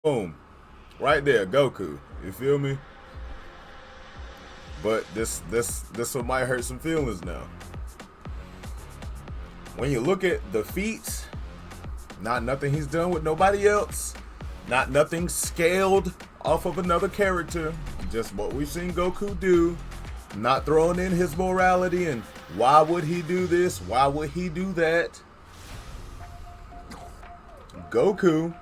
Boom. Right there, Goku. You feel me? But this one might hurt some feelings now. When you look at the feats, not nothing he's done with nobody else. Not nothing scaled off of another character. Just what we've seen Goku do. Not throwing in his morality and why would he do this? Why would he do that? Goku,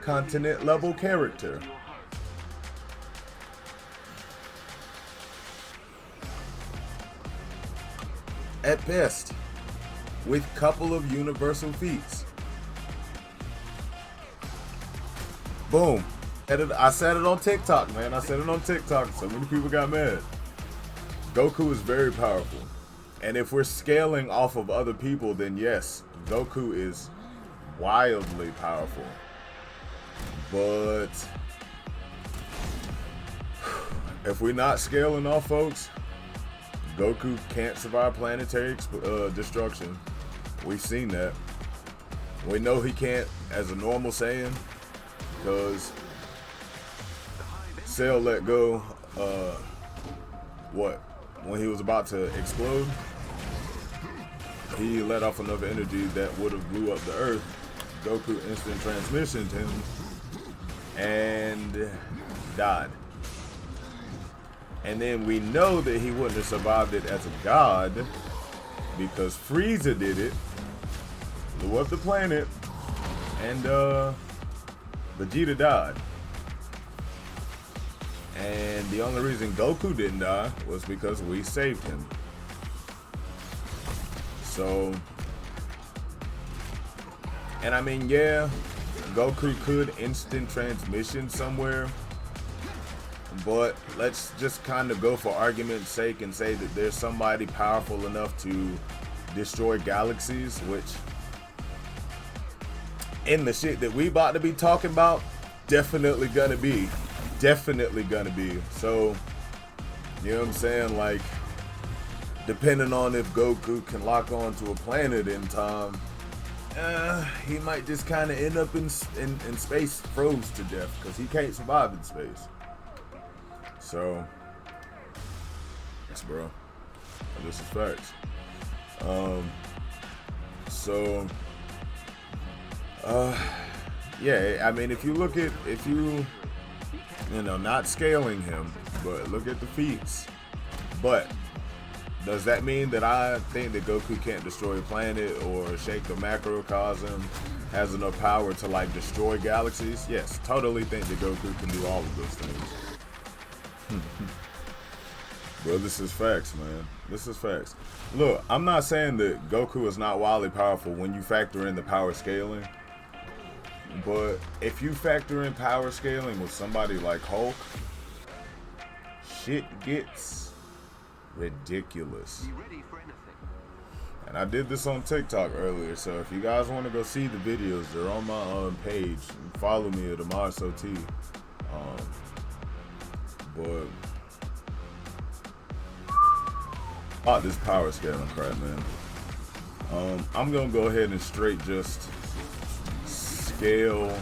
continent level character. At best, with couple of universal feats. Boom. I said it on TikTok, man. I said it on TikTok. So many people got mad. Goku is very powerful. And if we're scaling off of other people, then yes, Goku is wildly powerful. But if we're not scaling off, folks, Goku can't survive planetary destruction. We've seen that. We know he can't as a normal Saiyan because Cell let go when he was about to explode, he let off enough energy that would have blew up the Earth. Goku instant transmissioned him and died. And then we know that he wouldn't have survived it as a god because Frieza did it, blew up the planet, and Vegeta died. And the only reason Goku didn't die was because we saved him. So, and I mean, yeah, Goku could instant transmission somewhere, but let's just kind of go for argument's sake and say that there's somebody powerful enough to destroy galaxies, which in the shit that we about to be talking about, definitely gonna be. So, you know what I'm saying? Like, depending on if Goku can lock on to a planet in time, he might just kind of end up in space froze to death because he can't survive in space. So, yes, bro. This is facts. Yeah, I mean, if you know, not scaling him, but look at the feats. But does that mean that I think that Goku can't destroy a planet or shake the macrocosm, has enough power to like destroy galaxies? Yes, totally think that Goku can do all of those things. Bro, this is facts, man. This is facts. Look, I'm not saying that Goku is not wildly powerful when you factor in the power scaling. But if you factor in power scaling with somebody like Hulk, shit gets ridiculous. And I did this on TikTok earlier, so if you guys want to go see the videos, they're on my page. Follow me at AmarSoT. But about this power scaling crap, man. I'm gonna go ahead and straight just scale.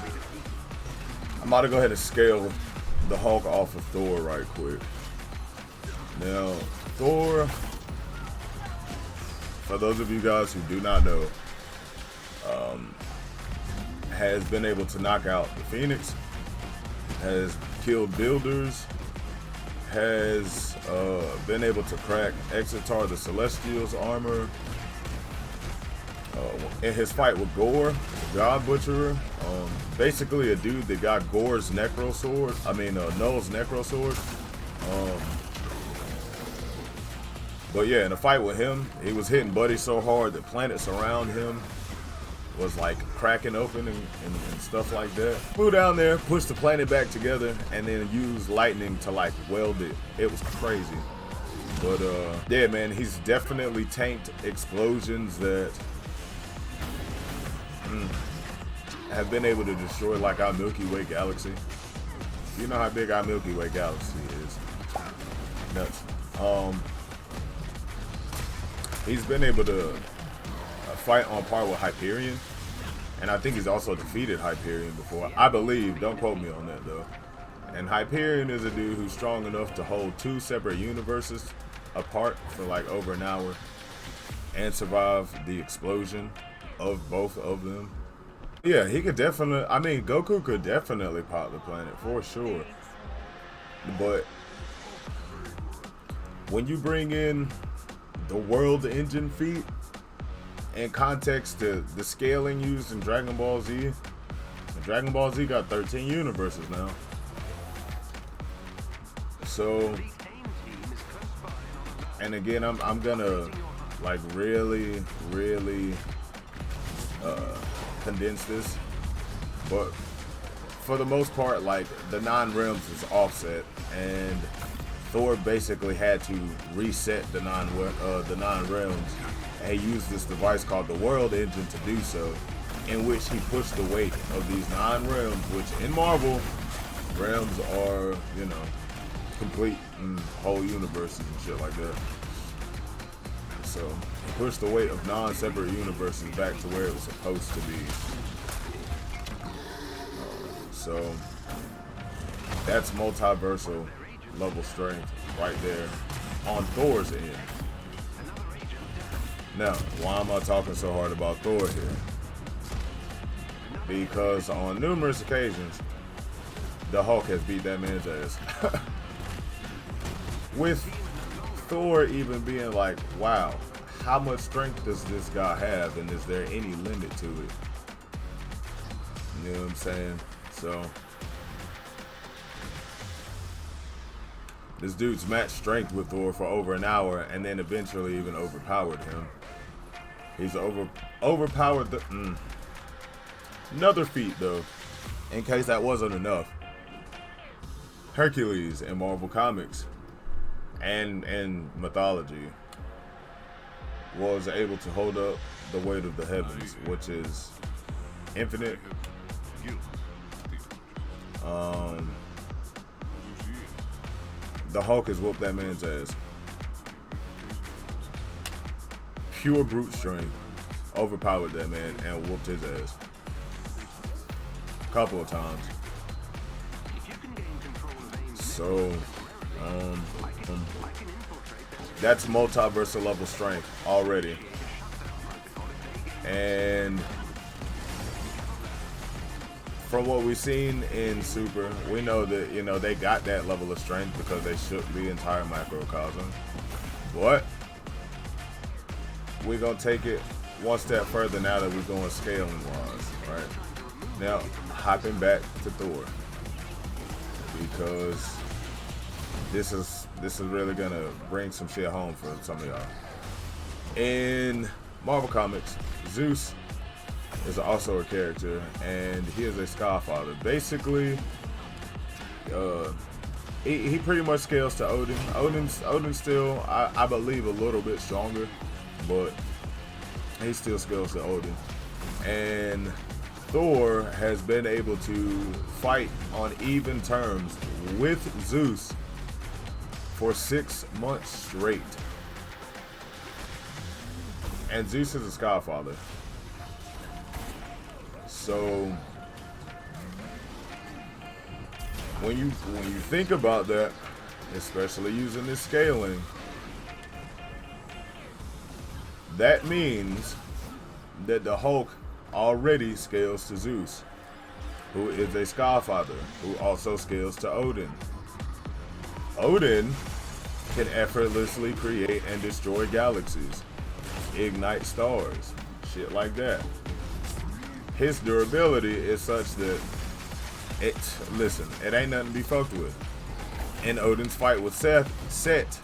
I'm about to go ahead and scale the Hulk off of Thor right quick. Now, Thor, for those of you guys who do not know, has been able to knock out the Phoenix, has killed builders, has been able to crack Exitar the Celestial's armor. In his fight with Gore, the God Butcherer, basically a dude that got Gore's Necro Sword, Null's Necro Sword. But yeah, in a fight with him, he was hitting Buddy so hard that planets around him was like cracking open and stuff like that. Flew down there, pushed the planet back together, and then used lightning to like weld it. It was crazy. But yeah, man, he's definitely tanked explosions that have been able to destroy like our Milky Way galaxy. You know how big our Milky Way galaxy is. Nuts. He's been able to fight on par with Hyperion. And I think he's also defeated Hyperion before. I believe. Don't quote me on that, though. And Hyperion is a dude who's strong enough to hold 2 separate universes apart for like over an hour and survive the explosion of both of them. Yeah, he could definitely, I mean, Goku could definitely pop the planet for sure. But when you bring in the world engine feat in context to the scaling used in Dragon Ball Z, Dragon Ball Z got 13 universes now. So, and again, I'm gonna like really condense this, but for the most part, like the 9 realms is offset, and Thor basically had to reset the 9 realms, and he used this device called the World Engine to do so, in which he pushed the weight of these 9 realms, which in Marvel, realms are, you know, complete whole universes and shit like that. So he pushed the weight of non-separate universes back to where it was supposed to be. So that's multiversal level strength right there on Thor's end. Now, why am I talking so hard about Thor here? Because on numerous occasions, the Hulk has beat that man's ass. With Thor even being like, wow, how much strength does this guy have, and is there any limit to it? You know what I'm saying? So this dude's matched strength with Thor for over an hour, and then eventually even overpowered him. He's overpowered the another feat though, in case that wasn't enough. Hercules in Marvel Comics and mythology was able to hold up the weight of the heavens, which is infinite. The Hulk has whooped that man's ass. Pure brute strength overpowered that man and whooped his ass a couple of times. So that's multiversal level strength already. And from what we've seen in Super, we know that, you know, they got that level of strength because they shook the entire macrocosm. But we're gonna take it one step further now that we're going scaling wise, right? Now, hopping back to Thor, because this is really gonna bring some shit home for some of y'all. In Marvel Comics, Zeus is also a character, and he is a Skyfather. Basically, he pretty much scales to Odin. Odin's still, I believe, a little bit stronger, but he still scales to Odin. And Thor has been able to fight on even terms with Zeus for 6 months straight. And Zeus is a Skyfather. So when you think about that, especially using this scaling, that means that the Hulk already scales to Zeus, who is a Skyfather, who also scales to Odin. Odin can effortlessly create and destroy galaxies, ignite stars, shit like that. His durability is such that it ain't nothing to be fucked with. In Odin's fight with Set,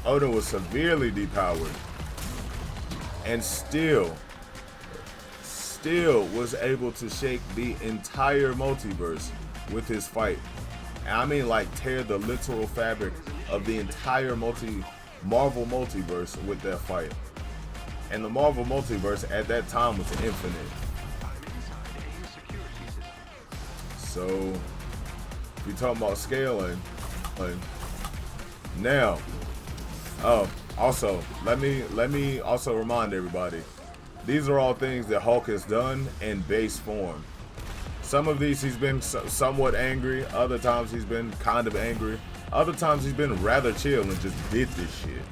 Odin was severely depowered and still was able to shake the entire multiverse with his fight. And I mean, like, tear the literal fabric of the entire Marvel multiverse with that fight. And the Marvel multiverse at that time was infinite. So, if you're talking about scaling, now, also, let me also remind everybody These are all things that Hulk has done in base form. Some of these he's been somewhat angry. Other times he's been kind of angry. Other times he's been rather chill and just did this shit.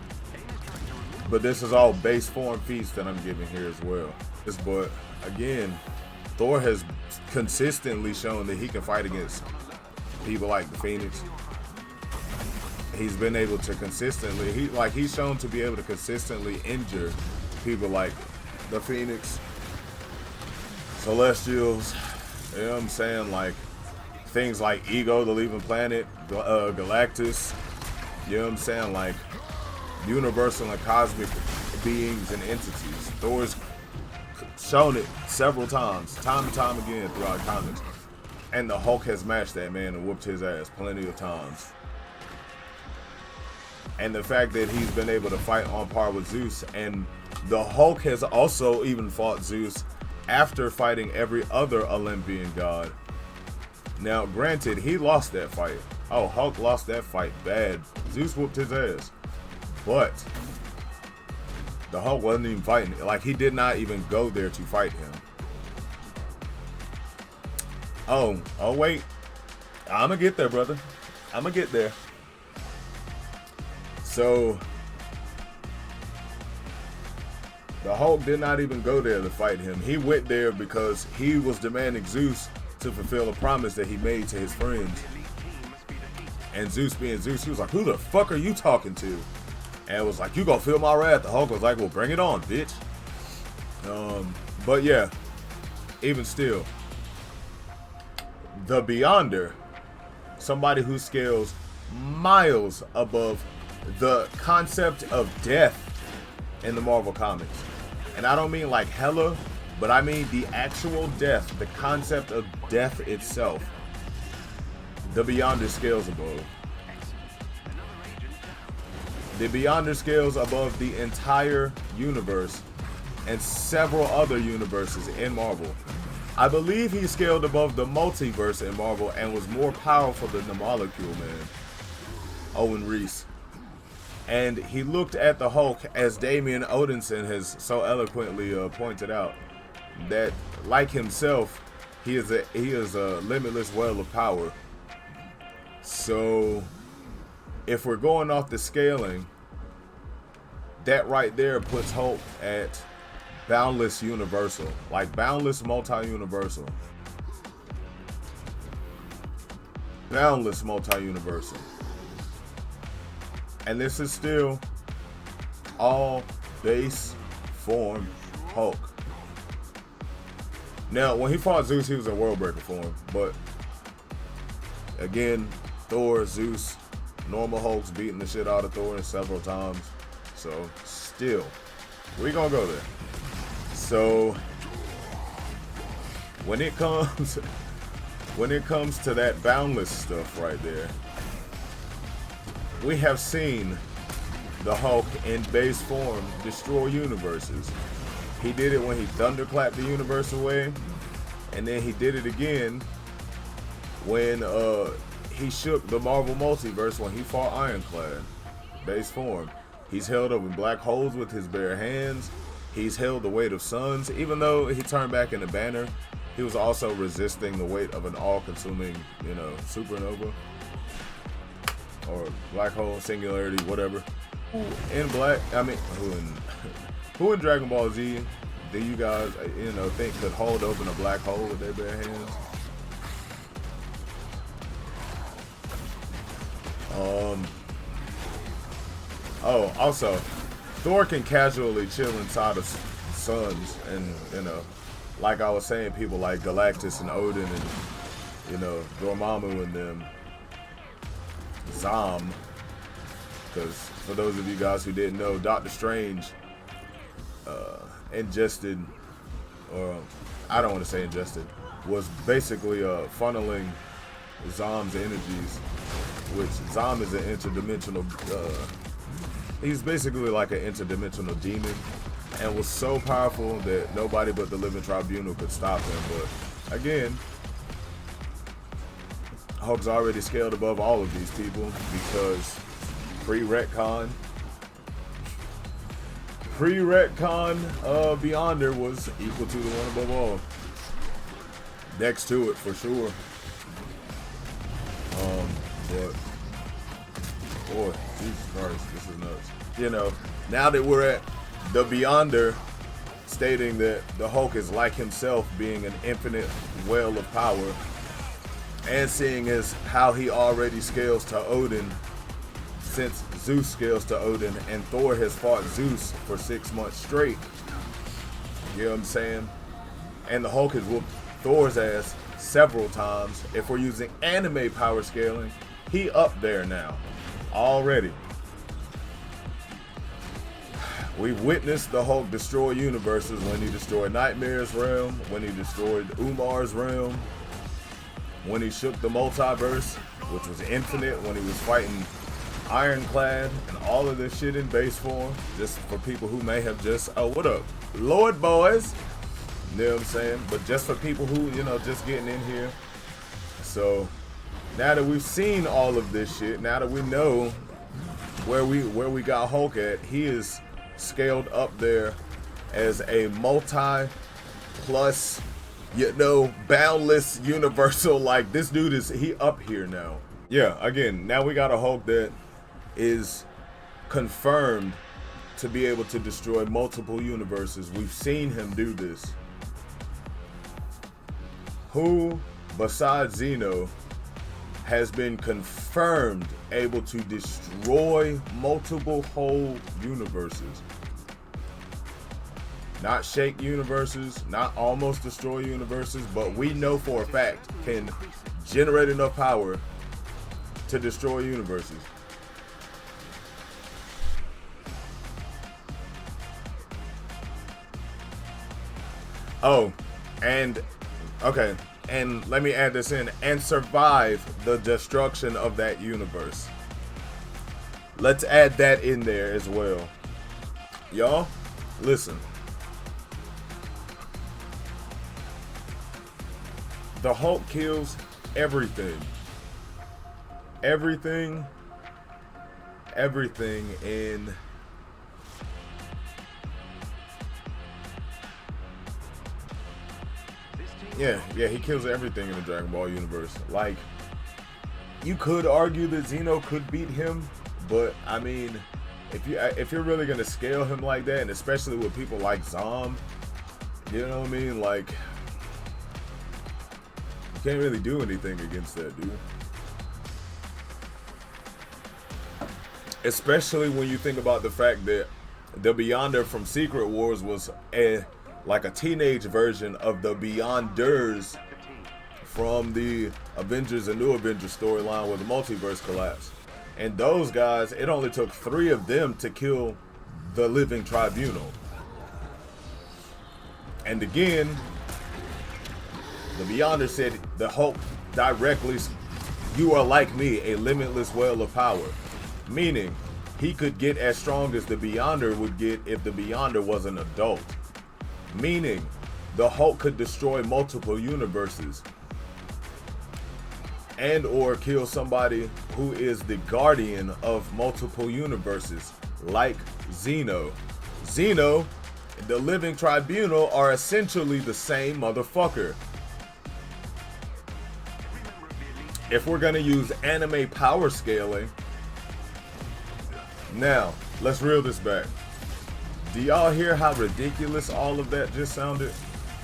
But this is all base form feats that I'm giving here as well. But again, Thor has consistently shown that he can fight against people like the Phoenix. He's been able to consistently, he's shown to be able to consistently injure people like the Phoenix, Celestials, you know what I'm saying, like things like Ego, the Leaving Planet, Galactus, you know what I'm saying, like universal and cosmic beings and entities. Thor's shown it several times, time and time again throughout comics. And the Hulk has matched that man and whooped his ass plenty of times. And the fact that he's been able to fight on par with Zeus, and the Hulk has also even fought Zeus after fighting every other Olympian god. Now, granted, he lost that fight. Oh, Hulk lost that fight bad. Zeus whooped his ass. But the Hulk wasn't even fighting. Like, he did not even go there to fight him. Oh wait. I'm gonna get there, brother. I'm gonna get there. So, the Hulk did not even go there to fight him. He went there because he was demanding Zeus to fulfill a promise that he made to his friends. And Zeus being Zeus, he was like, who the fuck are you talking to? And it was like, you gonna feel my wrath. The Hulk was like, well, bring it on, bitch. But yeah, even still, the Beyonder, somebody who scales miles above the concept of death in the Marvel comics. And I don't mean like hella, but I mean the actual death, the concept of death itself. The Beyonder scales above. The Beyonder scales above the entire universe and several other universes in Marvel. I believe he scaled above the multiverse in Marvel and was more powerful than the Molecule Man, Owen Reese. And he looked at the Hulk, as Damian Odinson has so eloquently pointed out, that like himself, he is a limitless well of power. So if we're going off the scaling, that right there puts Hulk at boundless universal, like boundless multi-universal. Boundless multi-universal. And this is still all base form Hulk. Now, when he fought Zeus, he was in World Breaker form. But again, Thor, Zeus, normal Hulk's beating the shit out of Thor several times. So still, we gonna go there. So when it comes to that boundless stuff right there, we have seen the Hulk in base form destroy universes. He did it when he thunderclapped the universe away, and then he did it again when he shook the Marvel multiverse when he fought Ironclad, base form. He's held open black holes with his bare hands. He's held the weight of suns. Even though he turned back into Banner, he was also resisting the weight of an all-consuming, supernova. Or black hole, singularity, whatever. Who in Dragon Ball Z do you guys, think could hold open a black hole with their bare hands? Also, Thor can casually chill inside of suns, and like I was saying, people like Galactus and Odin and Dormammu and them. Zom, because for those of you guys who didn't know, Doctor Strange ingested, or I don't want to say ingested, was basically funneling Zom's energies, which Zom is an interdimensional, he's basically like an interdimensional demon, and was so powerful that nobody but the Living Tribunal could stop him. But again, Hulk's already scaled above all of these people because pre-retcon, pre-retcon Beyonder was equal to the one above all. Next to it for sure. But boy, Jesus Christ, this is nuts. You know, now that we're at the Beyonder stating that the Hulk is like himself, being an infinite well of power, and seeing as how he already scales to Odin, since Zeus scales to Odin, and Thor has fought Zeus for 6 months straight. You know what I'm saying? And the Hulk has whooped Thor's ass several times. If we're using anime power scaling, he up there now already. We've witnessed the Hulk destroy universes when he destroyed Nightmare's realm, when he destroyed Umar's realm, when he shook the multiverse, which was infinite, when he was fighting Ironclad, and all of this shit in base form, just for people who may have just, oh, what up, Lord boys, you know what I'm saying? But just for people who, you know, just getting in here. So now that we've seen all of this shit, now that we know where we got Hulk at, he is scaled up there as a multi-plus, you know, boundless universal. Like, this dude is, he up here now. Yeah, again, now we got a Hulk that is confirmed to be able to destroy multiple universes. We've seen him do this. Who besides Zeno has been confirmed able to destroy multiple whole universes? Not shake universes, not almost destroy universes, but we know for a fact can generate enough power to destroy universes. Oh, and okay, and let me add this in, and survive the destruction of that universe. Let's add that in there as well. Y'all, listen. The Hulk kills everything. Everything in yeah, he kills everything in the Dragon Ball universe. Like, you could argue that Zeno could beat him, but I mean, if you're really gonna scale him like that, and especially with people like Zom, you know what I mean? Like, you can't really do anything against that dude. Especially when you think about the fact that the Beyonder from Secret Wars was like a teenage version of the Beyonders from the Avengers and New Avengers storyline where the multiverse collapsed. And those guys, it only took 3 of them to kill the Living Tribunal. And again, the Beyonder said the Hulk directly, "You are like me, a limitless well of power." Meaning, he could get as strong as the Beyonder would get if the Beyonder was an adult. Meaning, the Hulk could destroy multiple universes and or kill somebody who is the guardian of multiple universes, like Zeno. Zeno and the Living Tribunal are essentially the same motherfucker. If we're gonna use anime power scaling, now let's reel this back. Do y'all hear how ridiculous all of that just sounded?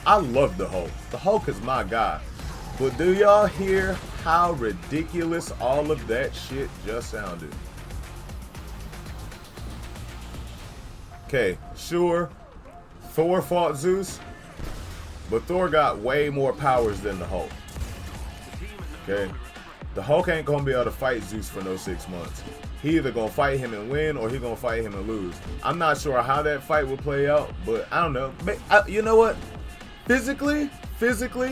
I love the Hulk. The Hulk is my guy. But do y'all hear how ridiculous all of that shit just sounded? Okay, sure, Thor fought Zeus, but Thor got way more powers than the Hulk. Okay, the Hulk ain't gonna be able to fight Zeus for no 6 months. He either gonna fight him and win, or he gonna fight him and lose. I'm not sure how that fight will play out, but I don't know. You know what? Physically,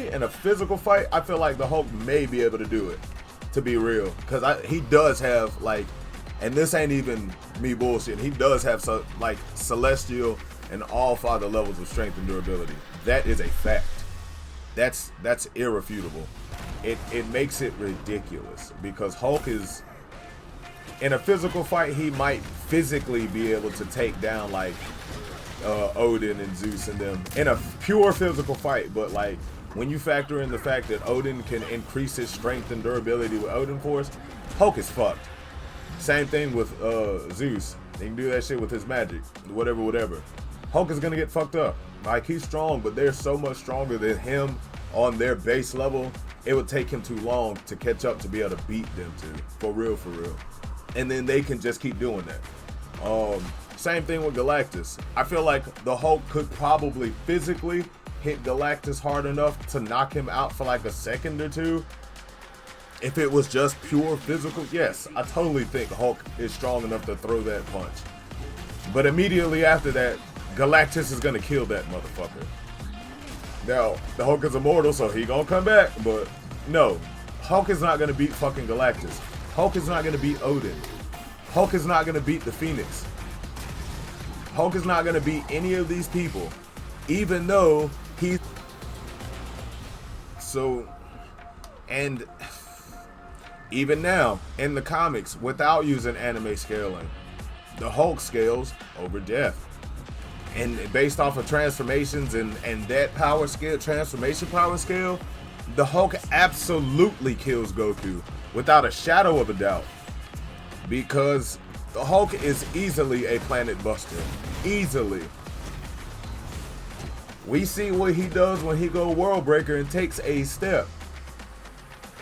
in a physical fight, I feel like the Hulk may be able to do it, to be real. Because he does have, like, and this ain't even me bullshit, he does have, like, celestial and all father levels of strength and durability. That is a fact. That's irrefutable. It makes it ridiculous, because Hulk is, in a physical fight, he might physically be able to take down, like, Odin and Zeus and them in a pure physical fight. But like when you factor in the fact that Odin can increase his strength and durability with Odin Force, Hulk is fucked. Same thing with Zeus. He can do that shit with his magic, whatever. Hulk is gonna get fucked up. Like, he's strong, but they're so much stronger than him on their base level. It would take him too long to catch up to be able to beat them two. For real. And then they can just keep doing that. Same thing with Galactus. I feel like the Hulk could probably physically hit Galactus hard enough to knock him out for like a second or two. If it was just pure physical, yes, I totally think Hulk is strong enough to throw that punch. But immediately after that, Galactus is gonna kill that motherfucker. Now, the Hulk is immortal, so he gonna come back, but no. Hulk is not gonna beat fucking Galactus. Hulk is not gonna beat Odin. Hulk is not gonna beat the Phoenix. Hulk is not gonna beat any of these people, even though he's... So, and even now, in the comics, without using anime scaling, the Hulk scales over death. And based off of transformations and that power scale, transformation power scale, the Hulk absolutely kills Goku without a shadow of a doubt. Because the Hulk is easily a planet buster. Easily. We see what he does when he goes World Breaker and takes a step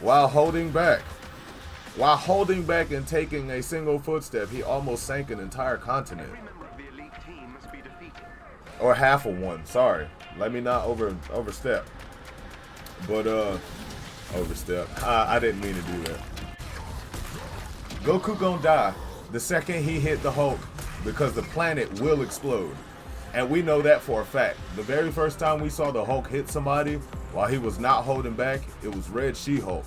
while holding back. While holding back and taking a single footstep, he almost sank an entire continent. Or half of one, sorry. Let me not overstep. But, overstep. I didn't mean to do that. Goku gonna die the second he hit the Hulk because the planet will explode. And we know that for a fact. The very first time we saw the Hulk hit somebody while he was not holding back, it was Red She-Hulk.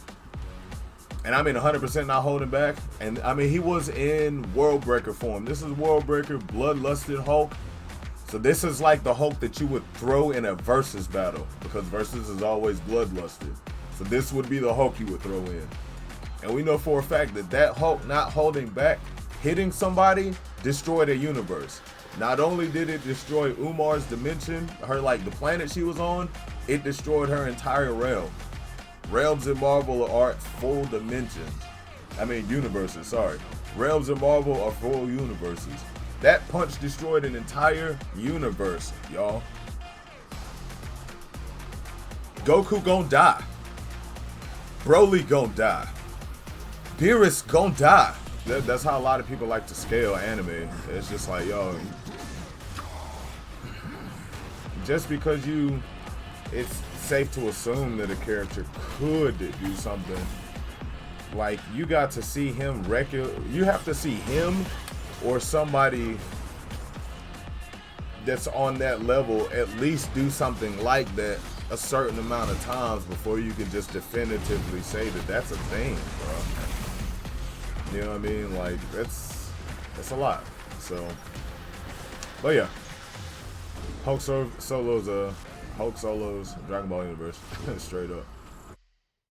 And I mean 100% not holding back. And I mean, he was in World Breaker form. This is World Breaker, bloodlusted Hulk. So this is like the Hulk that you would throw in a versus battle, because versus is always bloodlusted. So this would be the Hulk you would throw in. And we know for a fact that that Hulk not holding back, hitting somebody, destroyed a universe. Not only did it destroy Umar's dimension, her like the planet she was on, it destroyed her entire realm. Realms in Marvel are full dimensions. I mean universes, sorry. Realms in Marvel are full universes. That punch destroyed an entire universe, y'all. Goku gon' die. Broly gon' die. Beerus gon' die. That's how a lot of people like to scale anime. It's just like, yo, just because it's safe to assume that a character could do something, like you got to see him you have to see him or somebody that's on that level at least do something like that a certain amount of times before you can just definitively say that that's a thing, bro. You know what I mean? Like, that's a lot. So, but yeah, Hulk Solo's Dragon Ball Universe straight up.